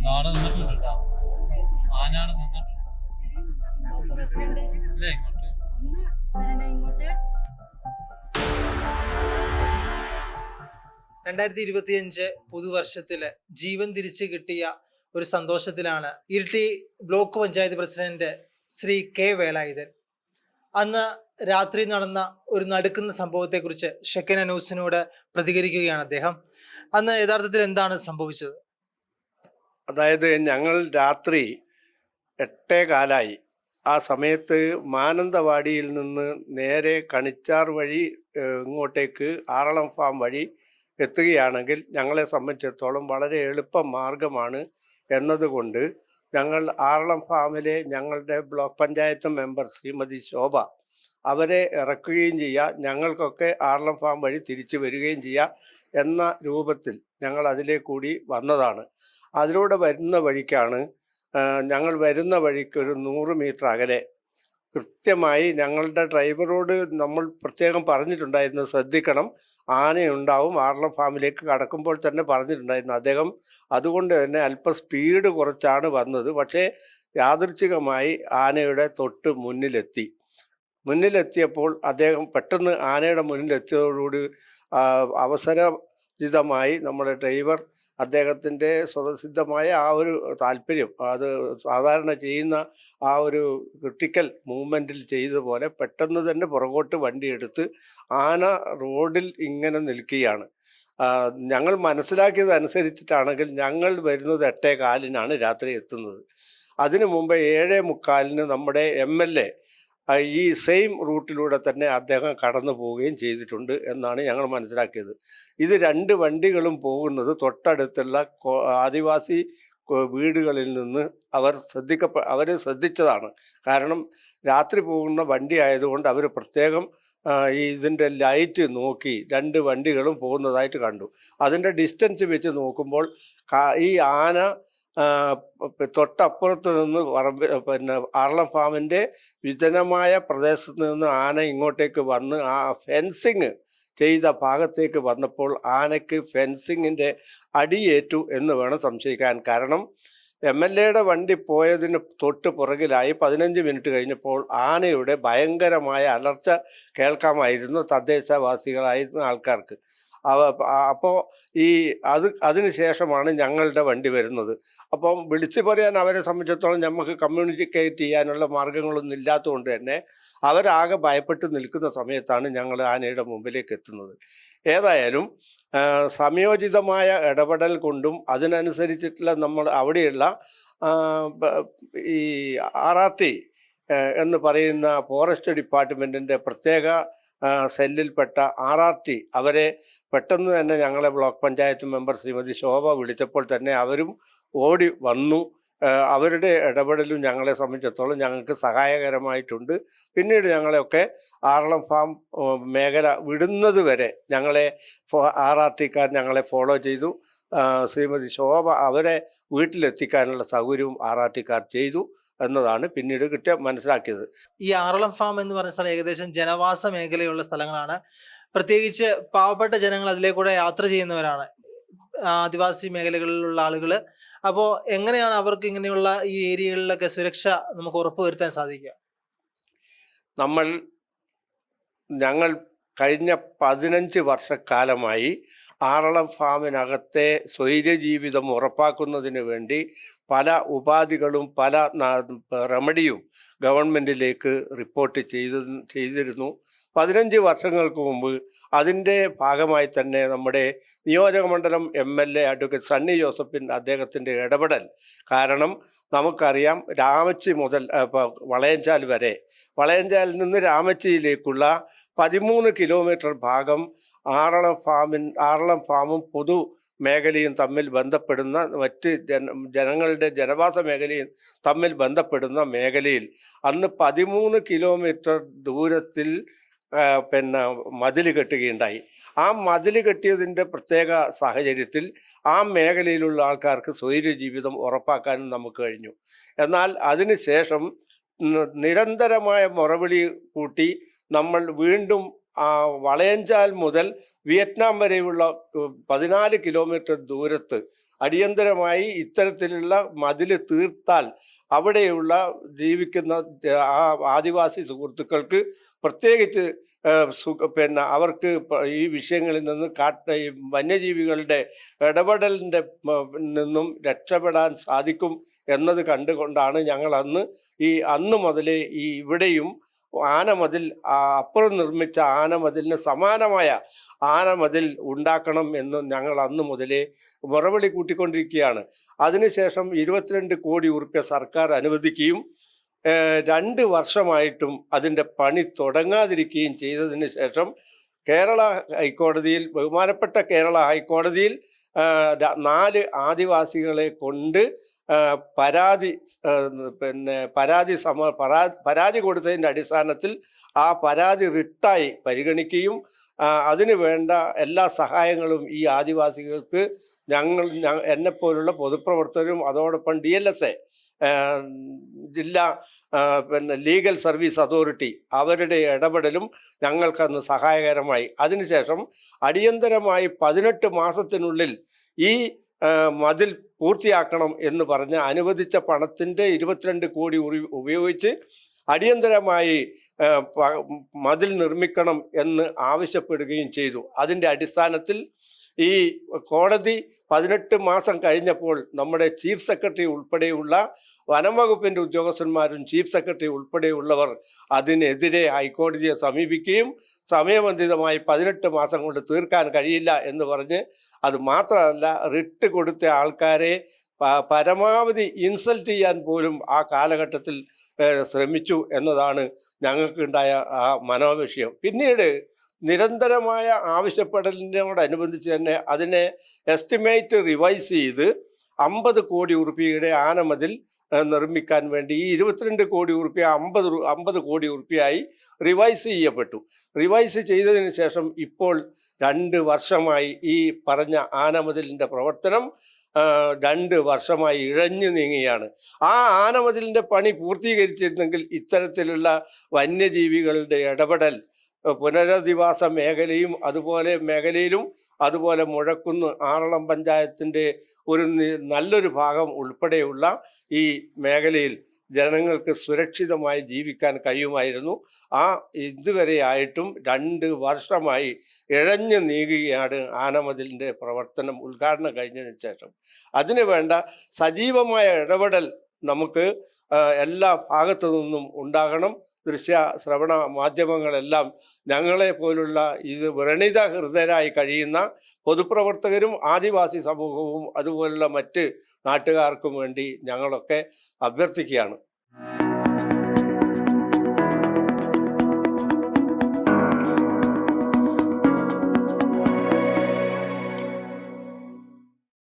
നാളെ നിന്നിട്ടുണ്ട് കേട്ടോ. ആനാട് നിന്നിട്ടുണ്ട് അല്ലേ ഇങ്ങോട്ട്. 2025 പുതുവർഷത്തില് ജീവൻ തിരിച്ചു കിട്ടിയ ഒരു സന്തോഷത്തിലാണ് Iritty block panchayat president Shri K Velayudhan. അന്ന് രാത്രി നടന്ന ഒരു നടുക്കുന്ന സംഭവത്തെക്കുറിച്ച് ഷെക്കന ന്യൂസിനോട് പ്രതികരിക്കുകയാണ് അദ്ദേഹം. അന്ന് യഥാർത്ഥത്തിൽ എന്താണ് സംഭവിച്ചത്? അതായത് ഞങ്ങൾ രാത്രി 8:15 ആ സമയത്ത് മാനന്തവാടിയിൽ നിന്ന് നേരെ കണിച്ചാർ വഴി ഇങ്ങോട്ടേക്ക് ആറളം ഫാം വഴി എത്തുകയാണെങ്കിൽ ഞങ്ങളെ സംബന്ധിച്ചിടത്തോളം വളരെ എളുപ്പ മാർഗമാണ് എന്നതുകൊണ്ട് ഞങ്ങൾ ആറളം ഫാമിലെ ഞങ്ങളുടെ ബ്ലോക്ക് പഞ്ചായത്ത് മെമ്പർ ശ്രീമതി ശോഭ അവരെ ഇറക്കുകയും ചെയ്യുക, ഞങ്ങൾക്കൊക്കെ ആറളം ഫാം വഴി തിരിച്ചു വരികയും ചെയ്യുക എന്ന രൂപത്തിൽ ഞങ്ങൾ അതിലേ കൂടി വന്നതാണ്. അതിലൂടെ വരുന്ന വഴിക്കാണ് ഞങ്ങൾ വരുന്ന വഴിക്ക് ഒരു 100 മീറ്റർ അകലെ കൃത്യമായി ഞങ്ങളുടെ ഡ്രൈവറോട് നമ്മൾ പ്രത്യേകം പറഞ്ഞിട്ടുണ്ടായിരുന്നു, ശ്രദ്ധിക്കണം, ആനയുണ്ടാവും, ആറളം ഫാമിലേക്ക് കടക്കുമ്പോൾ തന്നെ പറഞ്ഞിട്ടുണ്ടായിരുന്നു. അദ്ദേഹം അതുകൊണ്ട് തന്നെ അല്പം സ്പീഡ് കുറച്ചാണ് വന്നത്. പക്ഷേ യാദൃച്ഛികമായി ആനയുടെ തൊട്ട് മുന്നിലെത്തിയപ്പോൾ അദ്ദേഹം പെട്ടെന്ന് ആനയുടെ മുന്നിലെത്തിയതോടുകൂടി അവസരജിതമായി നമ്മുടെ ഡ്രൈവർ അദ്ദേഹത്തിൻ്റെ സ്വതസിദ്ധമായ ആ ഒരു താല്പര്യം, അത് സാധാരണ ചെയ്യുന്ന ആ ഒരു ക്രിട്ടിക്കൽ മൂവ്മെൻറ്റിൽ ചെയ്തതുപോലെ പെട്ടെന്ന് തന്നെ പുറകോട്ട് വണ്ടിയെടുത്ത് ആന റോഡിൽ ഇങ്ങനെ നിൽക്കുകയാണ്. ഞങ്ങൾ മനസ്സിലാക്കിയത് അനുസരിച്ചിട്ടാണെങ്കിൽ ഞങ്ങൾ വരുന്നത് 8:15 രാത്രി എത്തുന്നത്. അതിനു മുമ്പ് 7:45 നമ്മുടെ MLA ഈ സെയിം റൂട്ടിലൂടെ തന്നെ അദ്ദേഹം കടന്നു പോവുകയും ചെയ്തിട്ടുണ്ട് എന്നാണ് ഞങ്ങൾ മനസ്സിലാക്കിയത്. ഇത് 2 വണ്ടികളും പോകുന്നത് തൊട്ടടുത്തുള്ള ആദിവാസി വീടുകളിൽ നിന്ന് അവർ ശ്രദ്ധിച്ചതാണ്. കാരണം രാത്രി പോകുന്ന വണ്ടി ആയതുകൊണ്ട് അവർ പ്രത്യേകം ഇതിൻ്റെ ലൈറ്റ് നോക്കി 2 വണ്ടികളും പോകുന്നതായിട്ട് കണ്ടു. അതിൻ്റെ ഡിസ്റ്റൻസ് വെച്ച് നോക്കുമ്പോൾ ഈ ആന തൊട്ടപ്പുറത്ത് നിന്ന് ആറളം ഫാമിൻ്റെ വിജനമായ പ്രദേശത്ത് നിന്ന് ആന ഇങ്ങോട്ടേക്ക് വന്ന് ആ ഫെൻസിങ് ചെയ്ത ഭാഗത്തേക്ക് വന്നപ്പോൾ ആനയ്ക്ക് ഫെൻസിങ്ങിൻ്റെ അടിയേറ്റു എന്ന് വേണം സംശയിക്കാൻ. കാരണം MLAയുടെ വണ്ടി പോയതിന് തൊട്ട് പുറകിലായി 15 മിനിറ്റ് കഴിഞ്ഞപ്പോൾ ആനയുടെ ഭയങ്കരമായ അലർച്ച കേൾക്കാമായിരുന്നു തദ്ദേശവാസികളായിരുന്ന ആൾക്കാർക്ക്. അപ്പോൾ അതിന് ശേഷമാണ് ഞങ്ങളുടെ വണ്ടി വരുന്നത്. അപ്പം വിളിച്ചു പറയാൻ അവരെ സംബന്ധിച്ചിടത്തോളം നമുക്ക് കമ്മ്യൂണിക്കേറ്റ് ചെയ്യാനുള്ള മാർഗങ്ങളൊന്നും ഇല്ലാത്തതുകൊണ്ട് തന്നെ അവരാകെ ഭയപ്പെട്ട് നിൽക്കുന്ന സമയത്താണ് ഞങ്ങൾ ആനയുടെ മുമ്പിലേക്ക് എത്തുന്നത്. ഏതായാലും സംയോജിതമായ ഇടപെടൽ കൊണ്ടും അതിനനുസരിച്ചിട്ടുള്ള നമ്മൾ അവിടെയുള്ള ഈ RRT എന്ന് പറയുന്ന ഫോറസ്റ്റ് ഡിപ്പാർട്ട്മെൻറ്റിൻ്റെ പ്രത്യേക സെല്ലിൽപ്പെട്ട RRT അവരെ പെട്ടെന്ന് തന്നെ ഞങ്ങളെ ബ്ലോക്ക് പഞ്ചായത്ത് മെമ്പർ ശ്രീമതി ശോഭ വിളിച്ചപ്പോൾ തന്നെ അവരും ഓടി വന്നു. അവരുടെ ഇടപെടലും ഞങ്ങളെ സംബന്ധിച്ചിടത്തോളം ഞങ്ങൾക്ക് സഹായകരമായിട്ടുണ്ട്. പിന്നീട് ഞങ്ങളെയൊക്കെ ആറളം ഫാം മേഖല വിടുന്നത് വരെ ഞങ്ങളെ RRTക്കാർ ഞങ്ങളെ ഫോളോ ചെയ്തു. ശ്രീമതി ശോഭ അവരെ വീട്ടിലെത്തിക്കാനുള്ള സൗകര്യവും RRTക്കാർ ചെയ്തു എന്നതാണ് പിന്നീട് മനസ്സിലാക്കിയത്. ഈ ആറളം ഫാം എന്ന് പറഞ്ഞ സ്ഥലം ഏകദേശം ജനവാസ മേഖലയുള്ള സ്ഥലങ്ങളാണ്. പ്രത്യേകിച്ച് പാവപ്പെട്ട ജനങ്ങൾ അതിലേക്കൂടെ യാത്ര ചെയ്യുന്നവരാണ്, ആദിവാസി മേഖലകളിലുള്ള ആളുകൾ. അപ്പോൾ എങ്ങനെയാണ് അവർക്ക് ഇങ്ങനെയുള്ള ഈ ഏരിയകളിലൊക്കെ സുരക്ഷ നമുക്ക് ഉറപ്പുവരുത്താൻ സാധിക്കുക? ഞങ്ങൾ കഴിഞ്ഞ 15 വർഷക്കാലമായി ആറളം ഫാമിനകത്തെ സ്വൈര്യജീവിതം ഉറപ്പാക്കുന്നതിന് വേണ്ടി പല ഉപാധികളും പല റെമഡിയും ഗവൺമെൻറ്റിലേക്ക് റിപ്പോർട്ട് ചെയ്തിരുന്നു. 15 വർഷങ്ങൾക്ക് മുമ്പ് അതിൻ്റെ ഭാഗമായി തന്നെ നമ്മുടെ നിയോജകമണ്ഡലം MLA അഡ്വക്കേറ്റ് സണ്ണി ജോസഫിൻ അദ്ദേഹത്തിൻ്റെ ഇടപെടൽ കാരണം നമുക്കറിയാം, രാമച്ചി മുതൽ വളയഞ്ചാൽ വരെ, വളയഞ്ചാലിൽ നിന്ന് രാമച്ചിയിലേക്കുള്ള 13 കിലോമീറ്റർ ഭാഗം ആറളം ഫാമും പൊതു മേഖലയും തമ്മിൽ ബന്ധപ്പെടുന്ന മറ്റ് ജനങ്ങളുടെ ജനവാസ മേഖലയും തമ്മിൽ ബന്ധപ്പെടുന്ന മേഖലയിൽ അന്ന് 13 കിലോമീറ്റർ ദൂരത്തിൽ മതിൽ കെട്ടുകയുണ്ടായി. ആ മതിൽ കെട്ടിയതിൻ്റെ പ്രത്യേക സാഹചര്യത്തിൽ ആ മേഖലയിലുള്ള ആൾക്കാർക്ക് സ്വൈര്യ ജീവിതം ഉറപ്പാക്കാനും നമുക്ക് കഴിഞ്ഞു. എന്നാൽ അതിനുശേഷം നിരന്തരമായ മുറവിളി കൂട്ടി നമ്മൾ വീണ്ടും വളയഞ്ചാൽ മുതൽ വിയറ്റ്നാം വരെയുള്ള 14 കിലോമീറ്റർ ദൂരത്ത് അടിയന്തരമായി ഇത്തരത്തിലുള്ള മതിൽ തീർത്താൽ അവിടെയുള്ള ജീവിക്കുന്ന ആ ആദിവാസി സുഹൃത്തുക്കൾക്ക് പ്രത്യേകിച്ച് പിന്നെ അവർക്ക് ഈ വിഷയങ്ങളിൽ നിന്ന് ഈ വന്യജീവികളുടെ ഇടപെടലിൻ്റെ നിന്നും രക്ഷപ്പെടാൻ സാധിക്കും എന്നത് കണ്ടുകൊണ്ടാണ് ഞങ്ങൾ അന്ന് മുതലേ ഈ ഇവിടെയും ആനമതിൽ അപ്പുറം നിർമ്മിച്ച ആനമതിലിന് സമാനമായ ആനമതിൽ ഉണ്ടാക്കണം എന്ന് ഞങ്ങൾ അന്ന് മുതലേ മുറവിളി കൂട്ടിക്കൊണ്ടിരിക്കുകയാണ്. അതിനുശേഷം 22 കോടി ഉറുപ്പ്യ സർക്കാർ അനുവദിക്കുകയും 2 വർഷമായിട്ടും അതിൻ്റെ പണി തുടങ്ങാതിരിക്കുകയും ചെയ്തതിന് ശേഷം കേരള ഹൈക്കോടതിയിൽ, ബഹുമാനപ്പെട്ട കേരള ഹൈക്കോടതിയിൽ 4 ആദിവാസികളെ കൊണ്ട് പരാതി കൊടുത്തതിൻ്റെ അടിസ്ഥാനത്തിൽ ആ പരാതി റിട്ടായി പരിഗണിക്കുകയും അതിന് വേണ്ട എല്ലാ സഹായങ്ങളും ഈ ആദിവാസികൾക്ക് എന്നെപ്പോലുള്ള പൊതുപ്രവർത്തകരും അതോടൊപ്പം DLSA ജില്ലാ ലീഗൽ സർവീസ് അതോറിറ്റി അവരുടെ ഇടപെടലും ഞങ്ങൾക്കന്ന് സഹായകരമായി. അതിനുശേഷം അടിയന്തരമായി 18 മാസത്തിനുള്ളിൽ ഈ മതിൽ പൂർത്തിയാക്കണം എന്ന് പറഞ്ഞ് അനുവദിച്ച പണത്തിൻ്റെ 22 കോടി ഉപയോഗിച്ച് അടിയന്തരമായി മതിൽ നിർമ്മിക്കണം എന്ന് ആവശ്യപ്പെടുകയും ചെയ്തു. അതിൻ്റെ അടിസ്ഥാനത്തിൽ ഈ കോടതി 18 മാസം കഴിഞ്ഞപ്പോൾ നമ്മുടെ ചീഫ് സെക്രട്ടറി ഉൾപ്പെടെയുള്ള വനം വകുപ്പിൻ്റെ ഉദ്യോഗസ്ഥന്മാരും ചീഫ് സെക്രട്ടറി ഉൾപ്പെടെയുള്ളവർ അതിനെതിരെ ഹൈക്കോടതിയെ സമീപിക്കുകയും സമയബന്ധിതമായി 18 മാസം കൊണ്ട് തീർക്കാൻ കഴിയില്ല എന്ന് പറഞ്ഞ്, അത് മാത്രമല്ല റിട്ട് കൊടുത്ത ആൾക്കാരെ പരമാവധി ഇൻസൾട്ട് ചെയ്യാൻ പോലും ആ കാലഘട്ടത്തിൽ ശ്രമിച്ചു എന്നതാണ് ഞങ്ങൾക്കുണ്ടായ ആ മനോവിഷയം. പിന്നീട് നിരന്തരമായ ആവശ്യപ്പെടലിനോടനുബന്ധിച്ച് തന്നെ അതിനെ എസ്റ്റിമേറ്റ് റിവൈസ് ചെയ്ത് 50 കോടി ഉറുപ്പികയുടെ ആനമതിൽ നിർമ്മിക്കാൻ വേണ്ടി ഈ 22 കോടി ഉറുപ്പിക 50 കോടി ഉറുപ്പികയായി റിവൈസ് ചെയ്യപ്പെട്ടു. റിവൈസ് ചെയ്തതിന് ശേഷം ഇപ്പോൾ 2 വർഷമായി ഈ പറഞ്ഞ ആനമതിലിൻ്റെ പ്രവർത്തനം 2 വർഷമായി ഇഴഞ്ഞു നീങ്ങുകയാണ്. ആ ആനമതിലിൻ്റെ പണി പൂർത്തീകരിച്ചിരുന്നെങ്കിൽ ഇത്തരത്തിലുള്ള വന്യജീവികളുടെ ഇടപെടൽ പുനരധിവാസ മേഖലയിലും അതുപോലെ മുഴക്കുന്ന് ആറളം പഞ്ചായത്തിൻ്റെ നല്ലൊരു ഭാഗം ഉൾപ്പെടെയുള്ള ഈ മേഖലയിൽ ജനങ്ങൾക്ക് സുരക്ഷിതമായി ജീവിക്കാൻ കഴിയുമായിരുന്നു. ഇതുവരെയായിട്ടും 2 വർഷമായി ഇഴഞ്ഞു നീങ്ങുകയാണ് ആനമതിലിൻ്റെ പ്രവർത്തനം ഉദ്ഘാടനം കഴിഞ്ഞതിന് ശേഷം. അതിനു വേണ്ട സജീവമായ ഇടപെടൽ നമുക്ക് എല്ലാ ഭാഗത്തു നിന്നും ഉണ്ടാകണം. ദൃശ്യ ശ്രവണ മാധ്യമങ്ങളെല്ലാം ഞങ്ങളെ പോലുള്ള ഇത് വ്രണിത ഹൃദയരായി കഴിയുന്ന പൊതുപ്രവർത്തകരും ആദിവാസി സമൂഹവും അതുപോലുള്ള മറ്റ് നാട്ടുകാർക്കും വേണ്ടി ഞങ്ങളൊക്കെ അഭ്യർത്ഥിക്കുകയാണ്.